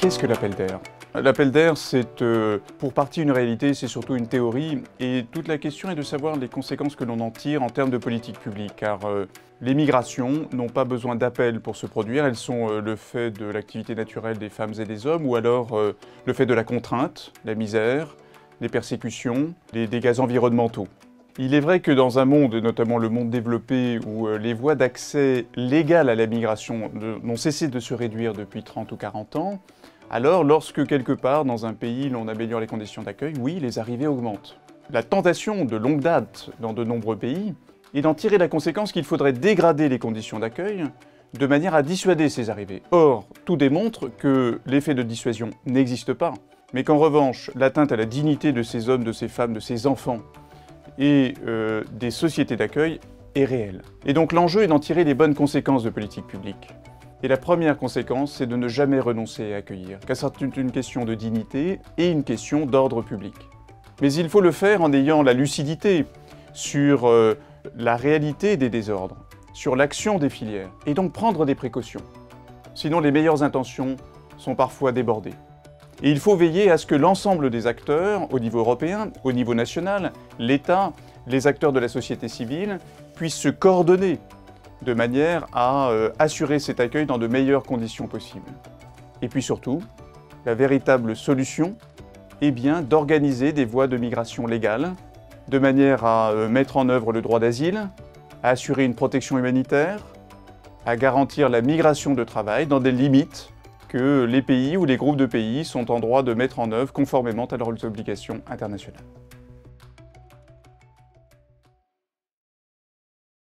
Qu'est-ce que l'appel d'air? L'appel d'air, c'est pour partie une réalité, c'est surtout une théorie. Et toute la question est de savoir les conséquences que l'on en tire en termes de politique publique. Car les migrations n'ont pas besoin d'appel pour se produire. Elles sont le fait de l'activité naturelle des femmes et des hommes, ou alors le fait de la contrainte, la misère, les persécutions, les dégâts environnementaux. Il est vrai que dans un monde, notamment le monde développé, où les voies d'accès légales à la migration n'ont cessé de se réduire depuis 30 ou 40 ans, alors lorsque quelque part dans un pays l'on améliore les conditions d'accueil, oui, les arrivées augmentent. La tentation de longue date dans de nombreux pays est d'en tirer la conséquence qu'il faudrait dégrader les conditions d'accueil de manière à dissuader ces arrivées. Or, tout démontre que l'effet de dissuasion n'existe pas, mais qu'en revanche, l'atteinte à la dignité de ces hommes, de ces femmes, de ces enfants, et des sociétés d'accueil est réel. Et donc l'enjeu est d'en tirer les bonnes conséquences de politique publique. Et la première conséquence, c'est de ne jamais renoncer à accueillir, car c'est une question de dignité et une question d'ordre public. Mais il faut le faire en ayant la lucidité sur la réalité des désordres, sur l'action des filières, et donc prendre des précautions. Sinon, les meilleures intentions sont parfois débordées. Et il faut veiller à ce que l'ensemble des acteurs, au niveau européen, au niveau national, l'État, les acteurs de la société civile, puissent se coordonner de manière à assurer cet accueil dans de meilleures conditions possibles. Et puis surtout, la véritable solution est bien d'organiser des voies de migration légales, de manière à mettre en œuvre le droit d'asile, à assurer une protection humanitaire, à garantir la migration de travail dans des limites que les pays ou les groupes de pays sont en droit de mettre en œuvre conformément à leurs obligations internationales.